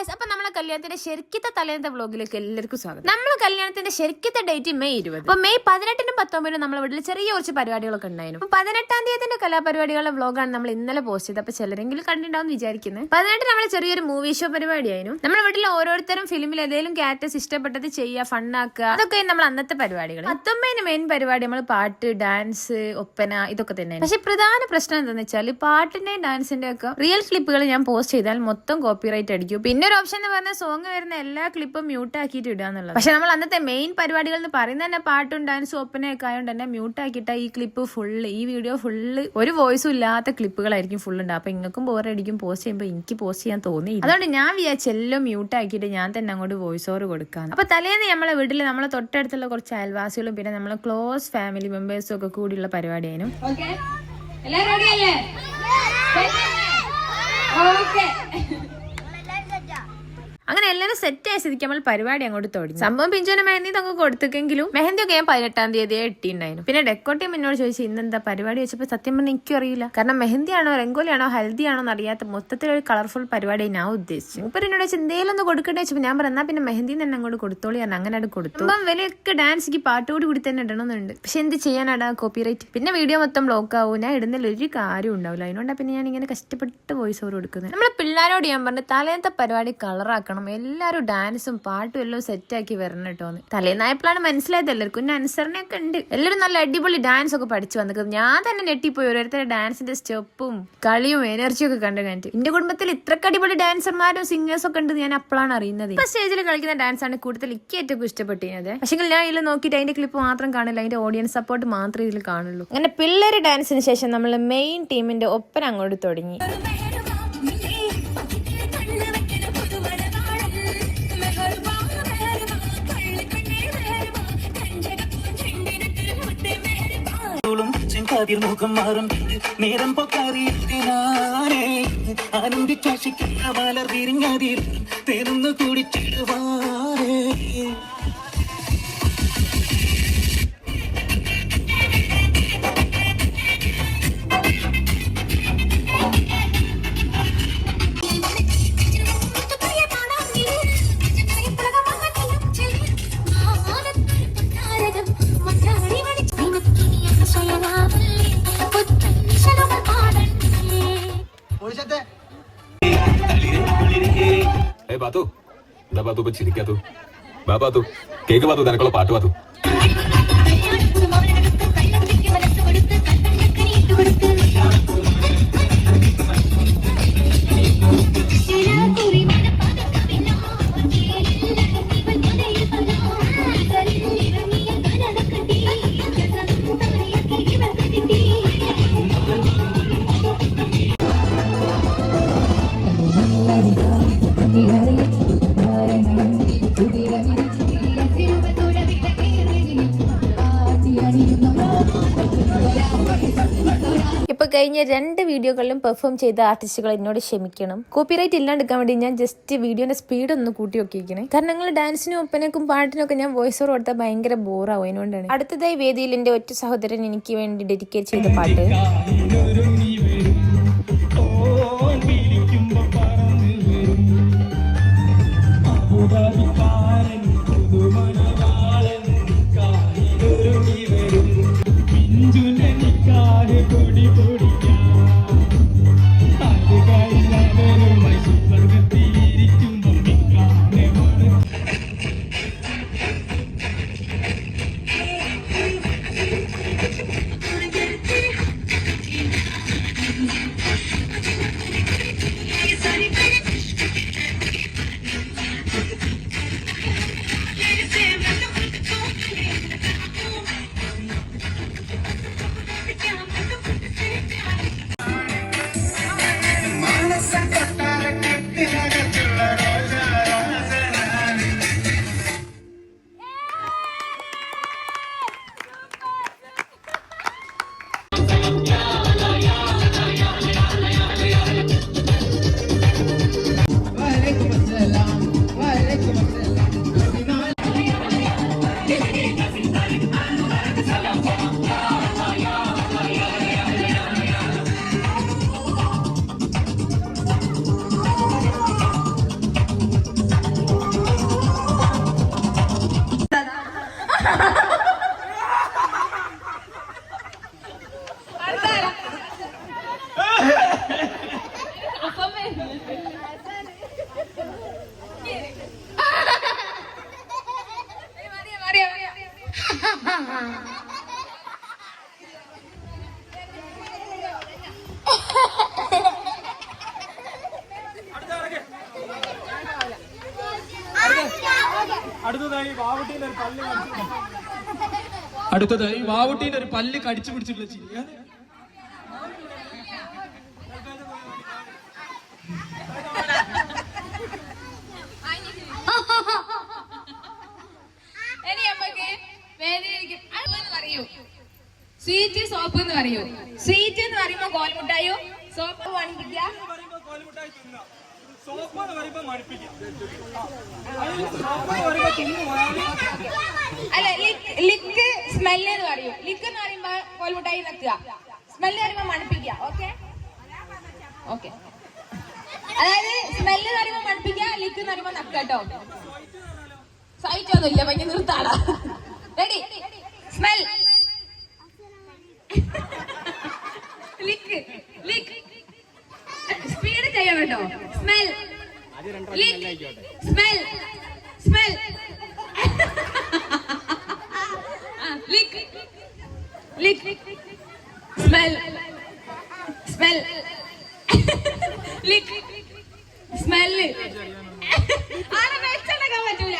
Guys, അപ്പൊ നമ്മളെ കല്യാണത്തിന്റെ ശരിക്കത്തെ തലേന്നത്തെ വ്ലോഗിലേക്ക് എല്ലാവർക്കും സ്വാഗതം. നമ്മളെ കല്യാണത്തിന്റെ ശരിക്കത്തെ ഡേറ്റ് May 20. അപ്പൊ May 18-നും 19-നും നമ്മളെ വീട്ടിൽ ചെറിയ കുറച്ച് പരിപാടികളൊക്കെ ഉണ്ടായിരുന്നു. അപ്പൊ 18-ാം തീയതിന്റെ കലാപരിപാടികളുടെ വ്ലോഗാണ് നമ്മൾ ഇന്നലെ പോസ്റ്റ് ചെയ്തത്. അപ്പൊ ചിലരെങ്കിലും കണ്ടിട്ടുണ്ടാവും വിചാരിക്കുന്നത്. 18 നമ്മൾ ചെറിയൊരു മൂവി ഷോ പരിപാടിയായിരുന്നു. നമ്മുടെ വീട്ടിൽ ഓരോരുത്തരും ഫിലിമിൽ ഏതെങ്കിലും ക്യാരക്ടേഴ്സ് ഇഷ്ടപ്പെട്ടത് ചെയ്യുക, ഫണ്ണാക്കുക, അതൊക്കെ നമ്മൾ അന്നത്തെ പരിപാടികൾ. 19-ന് മെയിൻ പരിപാടി നമ്മൾ പാട്ട്, ഡാൻസ്, ഒപ്പന, ഇതൊക്കെ തന്നെയാണ്. പക്ഷെ പ്രധാന പ്രശ്നം എന്താണെന്ന് വെച്ചാൽ പാട്ടിന്റെയും ഡാൻസിന്റെ ഒക്കെ റിയൽ ക്ലിപ്പുകൾ ഞാൻ പോസ്റ്റ് ചെയ്താൽ മൊത്തം കോപ്പിറൈറ്റ് അടിക്കും. പിന്നെ ഒരു ഓപ്ഷൻ എന്ന് പറഞ്ഞാൽ സോങ് വരുന്ന എല്ലാ ക്ലിപ്പും മ്യൂട്ട് ആക്കിയിട്ട് ഇടുക എന്നുള്ളത്. പക്ഷെ നമ്മൾ അന്നത്തെ മെയിൻ പരിപാടികൾ എന്ന് പറയുന്നത് തന്നെ പാട്ടും ഡാൻസും ഒപ്പനയൊക്കെ ആയതുകൊണ്ട് തന്നെ മ്യൂട്ട് ആക്കിയിട്ട് ഈ ക്ലിപ്പ് ഫുള്ള്, ഈ വീഡിയോ ഫുള്ള് ഒരു വോയിസും ഇല്ലാത്ത ക്ലിപ്പുകളായിരിക്കും ഫുൾ ഉണ്ടാവും. അപ്പൊ ഇങ്ങൾക്കും ബോറടിക്കും പോസ്റ്റ് ചെയ്യുമ്പോൾ. എനിക്ക് പോസ്റ്റ് ചെയ്യാൻ തോന്നി, അതുകൊണ്ട് ഞാൻ വിചാരിച്ച എല്ലാം മ്യൂട്ട് ആക്കിയിട്ട് ഞാൻ തന്നെ അങ്ങോട്ട് വോയിസ് ഓവർ കൊടുക്കാന്ന്. അപ്പൊ തലേന്ന് നമ്മളെ വീട്ടിൽ നമ്മളെ തൊട്ടടുത്തുള്ള കുറച്ച് അയൽവാസികളും പിന്നെ നമ്മളെ ക്ലോസ് ഫാമിലി മെമ്പേഴ്സും ഒക്കെ കൂടിയുള്ള പരിപാടിയായിരുന്നു. അങ്ങനെ എല്ലാവരും സെറ്റ് ആയ സ്ഥിതിക്ക് നമ്മൾ പരിപാടി അങ്ങോട്ട് തുടങ്ങി. സംഭവം പിഞ്ചുവിന് മെഹന്തി അങ്ങ് കൊടുത്തെങ്കിലും മെഹന്തി ഒക്കെ ഞാൻ 18-ാം തീയതി ഇട്ടിണ്ടായിരുന്നു. പിന്നെ ഡെക്കോട്ടിയം എന്നോട് ചോദിച്ചു ഇന്നെന്താ പരിപാടി വെച്ചപ്പോൾ സത്യം പറഞ്ഞാൽ എനിക്കും അറിയില്ല. കാരണം മെഹന്തിയാണോ രംഗോലിയാണോ ഹൽദിയാണോ എന്നറിയാത്ത മൊത്തത്തിലൊരു കളർഫുൾ പരിപാടി ഞാൻ ഉദ്ദേശിച്ചു. ഇപ്പൊ എന്നോട് വെച്ചാൽ എന്തെങ്കിലും ഒന്ന് കൊടുക്കട്ടെ വെച്ചപ്പോൾ ഞാൻ പറഞ്ഞാൽ പിന്നെ മെഹന്തി തന്നെ അങ്ങോട്ട് കൊടുത്തോളി കാരണം അങ്ങനെ അത് കൊടുത്തു. അപ്പം വിലയൊക്കെ ഡാൻസിക്ക് പാട്ടോട് കൂടി തന്നെ ഇടണമെന്നുണ്ട്. പക്ഷെ എന്ത് ചെയ്യാനാടാ കോപ്പിറൈറ്റ്. പിന്നെ വീഡിയോ മൊത്തം ബ്ലോക്ക് ആവും. ഞാൻ ഇടുന്നതിൽ ഒരു കാര്യം ഉണ്ടാവില്ല. അതിനോണ്ടാ പിന്നെ ഞാൻ ഇങ്ങനെ കഷ്ടപ്പെട്ട് വോയിസ് ഓവർ കൊടുക്കുന്നത്. നമ്മളെ പിള്ളേരോട് ഞാൻ പറഞ്ഞു തലേന്നത്തെ പരിപാടി കളറാക്കണം, എല്ലാരും ഡാൻസും പാട്ടും എല്ലാം സെറ്റ് ആക്കി വരണം കേട്ടോന്ന്. തലേന്നായപ്പോഴാണ് മനസ്സിലായത് എല്ലാവർക്കും അനുസരണയൊക്കെ ഉണ്ട്. എല്ലാവരും നല്ല അടിപൊളി ഡാൻസ് ഒക്കെ പഠിച്ചു വന്നിരിക്കുന്നത്. ഞാൻ തന്നെ ഞെട്ടിപ്പോയി ഓരോരുത്തരുടെ ഡാൻസിന്റെ സ്റ്റെപ്പും കളിയും എനർജിയും ഒക്കെ കണ്ടു കഴിഞ്ഞിട്ട്. എന്റെ കുടുംബത്തിൽ ഇത്രക്ക് അടിപൊളി ഡാൻസർമാരും സിംഗേഴ്സും ഒക്കെ ഉണ്ട് ഞാൻ അപ്പോഴാണ് അറിയുന്നത്. ഇപ്പൊ സ്റ്റേജിൽ കളിക്കുന്ന ഡാൻസ് ആണ് കൂടുതൽ എനിക്ക് ഏറ്റവും ഇഷ്ടപ്പെട്ടിരുന്നത്. പക്ഷെ ഞാൻ ഇതിൽ നോക്കിയിട്ട് അതിന്റെ ക്ലിപ്പ് മാത്രം കാണില്ല, അതിന്റെ ഓഡിയൻസ് സപ്പോർട്ട് മാത്രമേ ഇതിൽ കാണുള്ളൂ. അങ്ങനെ പിള്ളേര് ഡാൻസിന് ശേഷം നമ്മൾ മെയിൻ ടീമിന്റെ ഒപ്പന അങ്ങോട്ട് തുടങ്ങി. മുഖം മാറും നേരം പൊക്കാറിയിട്ടിനാനേ ആനന്ദിച്ചാശിക്കുന്ന മലർ വിരിഞ്ഞതിൽ തേനൊന്നു കുടിച്ചിടുവാനേ. ബാത്തു എന്താ ബാത്തു ഇപ്പൊ ചിരിക്കാത്തു? ബാത്തു കേക്ക് ബാത്തു നിനക്കുള്ള പാട്ട് ബാത്തു. ഇപ്പൊ കഴിഞ്ഞ 2 വീഡിയോകളിലും പെർഫോം ചെയ്ത ആർട്ടിസ്റ്റുകൾ എന്നോട് ക്ഷമിക്കണം. കോപ്പിറൈറ്റ് ഇല്ലാണ്ടിരിക്കാൻ വേണ്ടി ഞാൻ ജസ്റ്റ് വീഡിയോന്റെ സ്പീഡ് ഒന്ന് കൂട്ടി നോക്കിയിരിക്കണേ. കാരണം നിങ്ങൾ ഡാൻസിനും ഒപ്പനക്കും പാട്ടിനും ഒക്കെ ഞാൻ വോയിസ് ഓവർ കൊടുത്താൽ ഭയങ്കര ബോറാവും. അതിനോണ്ടാണ്. അടുത്തതായി വേദിയിൽ എന്റെ ഒറ്റ സഹോദരൻ എനിക്ക് വേണ്ടി ഡെഡിക്കേറ്റ് ചെയ്ത പാട്ട്. അടുത്തതായി വാവുട്ടീന്റെ ഒരു പല്ല് കടിച്ചു പിടിച്ചിട്ടുള്ള ചിരിയാണ്. സ്വീറ്റ് സോപ്പ് എന്ന് പറയൂ. സ്വീറ്റ് എന്ന് പറയുമ്പോ കോൽമുട്ടായോ, സോപ്പ് മണിപ്പിക്കുക. അല്ല, ലിക്ക് സ്മെല്ല് എന്ന് പറയൂ. ലിക്ക് എന്ന് പറയുമ്പോ കോൽമുട്ടായി നക്കുക, സ്മെല്ല് പറയുമ്പോ മണിപ്പിക്കുക. ഓക്കെ ഓക്കെ, അതായത് സ്മെല്ല് എന്ന് പറയുമ്പോ മണിപ്പിക്കുക, ലിക്ക് എന്ന് പറയുമ്പോ നക്കുക കേട്ടോ. സഹിച്ചൊന്നുമില്ല, ഭയങ്കര നിർത്താടാ. റെഡി? സ്മെൽ, ലിക്ക്, ലിക്ക്, സ്പീഡ് ചെയ്യാം കേട്ടോ. സ്മെൽ, ലിക്ക്, സ്മെൽ, സ്മെൽ, ലിക്ക്, ലിക്ക്, സ്മെൽ, സ്മെൽ, ലിക്ക്, സ്മെല്ല്. ആളെ വെച്ചെടുക്കാൻ പറ്റൂല.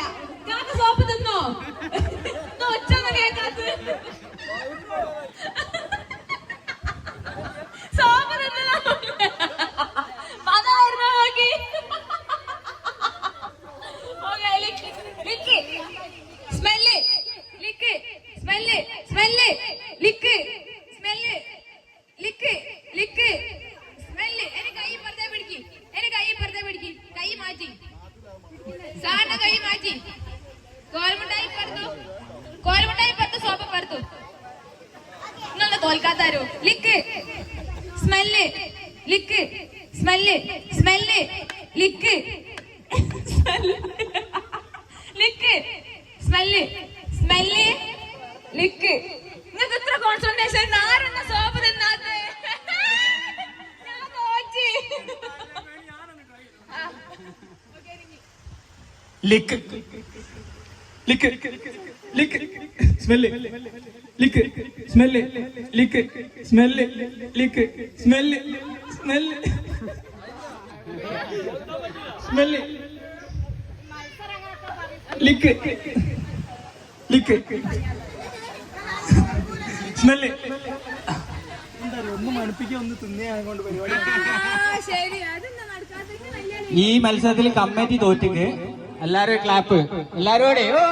കാക്ക സോപ്പ് തിന്നോ? ഒച്ചൊന്നും കേൾക്കാത്ത സോപ്പ് തിന്നോ? അതായിരുന്നു നോക്കി. ലിക്ക്, സ്മെല്ല്, ലിക്ക്, സ്മെല്ല്, സ്മെല്ല്, ലിക്ക്, സ്മെല്ല്, ലിക്ക്, ലിക്ക്, സ്മെല്ല്. എന്റെ കൈ പുറത്തേ പിടിക്ക്, എന്റെ കൈ പുറത്തേ പിടിക്ക്. കൈ മാറ്റി, സാറിന്റെ കൈ മാറ്റി. കോൽമുട്ടായി പറുത്തു, കോൽമുട്ടായി പറുത്തു, സോപ്പ് പറുത്തു. നിങ്ങളുടെ തോൽക്കാത്താരോ? ലിക്ക്, സ്മെല്ല്, ലിക്ക്, സ്മെല്ല്, സ്മെല്ല്, ലിക്ക്, ലിക്ക്, സ്മെല്ല്, സ്മെല്ല്, ലിക്ക്. നിങ്ങൾക്ക് ഇത്ര കോൺസെൻട്രേഷൻ ആരെന്ന സോപ്പ് തിന്നാത്ത? ഞാൻ തോറ്റി. ലിക്ക്, ലിക്ക്, ലിക്ക്, സ്മെല്ല്, ലിക്ക്, സ്മെല്ല്, ലിക്ക്, സ്മെല്ല്, ലിക്ക്, സ്മെല്ല്, സ്മെല്ല്, സ്മെല്ല്, ലിക്ക്, ലിക്ക്, സ്മെല്ല്. ഒന്നും മടുപ്പിക്കുക, ഒന്ന് തിന്നയാണ് കൊണ്ട് പരിപാടി. ശരി, അതെന്താ നടക്കാത്ത? ഈ മത്സരത്തിൽ കമ്മിറ്റി തോറ്റിക്ക് എല്ലാരും ക്ലാപ്പ്, എല്ലാരും കൂടെ ഓ.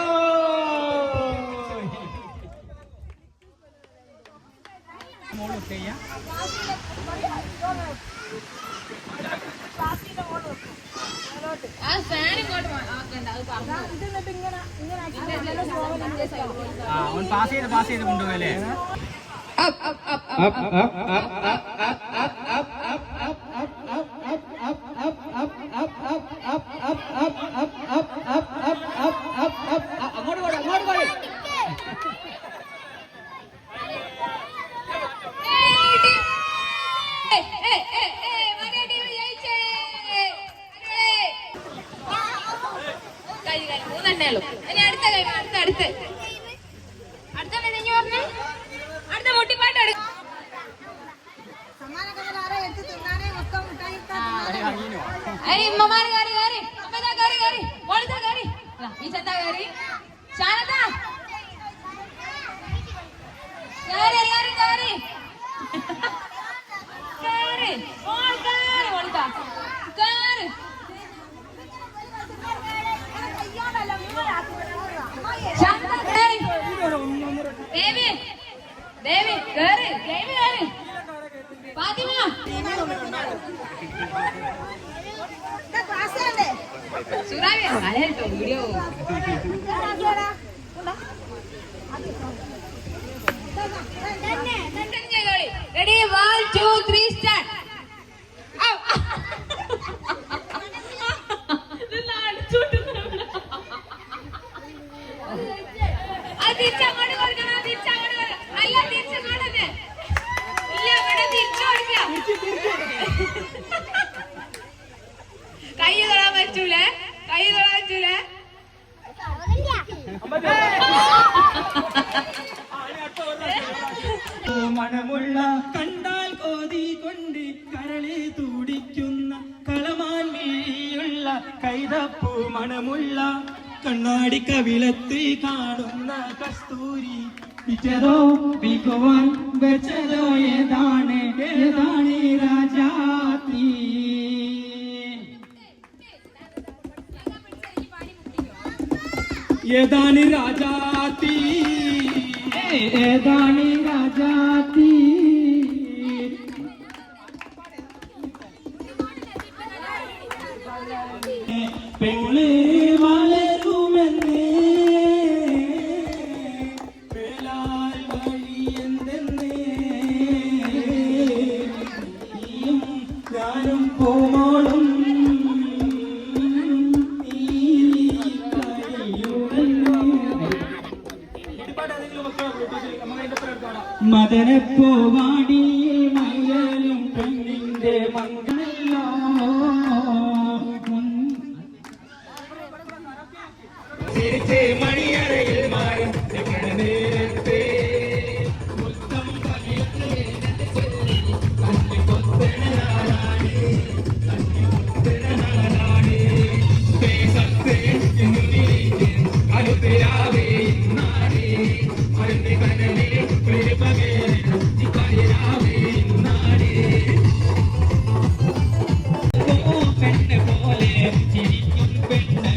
ആ ഫാൻ ഇങ്ങോട്ട് ആക്കണ്ട, അത് പറഞ്ഞു. പാസ് ചെയ്ത് കൊണ്ടുപോകല്ലേ. അങ്ങോട്ട് പോടെ, അങ്ങോട്ട് പോടെ. മൂന്നെണ്ണേ ഉള്ളൂ. ഇനി അടുത്ത കഴിഞ്ഞു, അടുത്ത അടുത്ത പറഞ്ഞേ. അടുത്ത മുട്ടിപ്പാട്ട് എടുക്കും. അരി ഇമ്മമാര് കയറി കയറി, അമ്മതാ കയറി കയറി, മോളിതാ കയറി, ഈ ചന്താ കയറി, ശാരദ കയറി, എല്ലാരും കയറി കയറി, മോൾ കയറി, മോളിതാ കയറി. ശാരദ കയറി, ദേവി ദേവി കയറി, ദേവി കയറി, ഫാത്തിമ സുറാവി അലട്ടോ വീഡിയോ. Ready, 1 2 3 start. തിരിച്ചങ്ങോട്ട് കൊടുക്കണം, തിരിച്ചങ്ങോട്ട് കൊടുക്കണം. അല്ല, തിരിച്ചങ്ങോട്ട് തന്നെ. ഇല്ല, ഇവിടെ തിരിച്ചു കൊടുക്കാം. കൈ തൊടാൻ പറ്റൂലേ, കൈ തൊടാൻ പറ്റൂലേ. മണമുള്ള കണ്ടാൽ കോതി കൊണ്ട് കരളെ തുടിക്കുന്ന കളമാൻ വീഴിയുള്ള കൈതപ്പൂ മണമുള്ള കണ്ണാടി കവിളത്തിൽ കാണുന്ന കസ്തൂരി പിച്ചതോ വിൽക്കുവാൻ വെച്ചതോ ഏതാണ് ഏതാണ് രാജാത്തി ഏതാണ് രാജാത്തി ഏതാണ് രാജാത്തി പെങ്ങളെ വളരുമെന്ന് വേലാൽ വഴി എന്തെന്ന് നീയും ഞാനും പോമോളും മദനപ്പോവാടി മയ്യലും പെണ്ണിന്റെ മംഗളോ മണിയറയിൽ മാറും നേരത്തെ മൊത്തം അനുപരാവേ നാടേ മരുന്ന് കനലേ പെരുപകേ നാടേ പെണ്ണ് പോലെ ചിരിക്കും പെണ്ണ്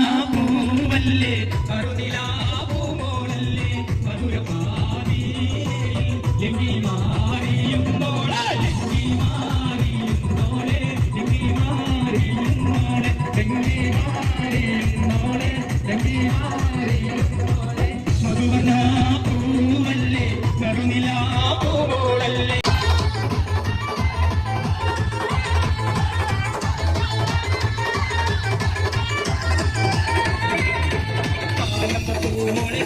മധുവനാവല്ലേ കരുനിലാവോളല്ലേ മധുരപാതി എങ്കി മാറിയും മോളെ എങ്കി മാറിയും മോളെ എങ്കി മാറിയും മോളെ എങ്കി മാറിയും മോളെ എങ്കി മാറിയും മോളെ മധുവനാവല്ലേ കരുനിലാവോളല്ലേ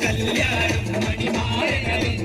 കല്യാണം മണിമാരകളും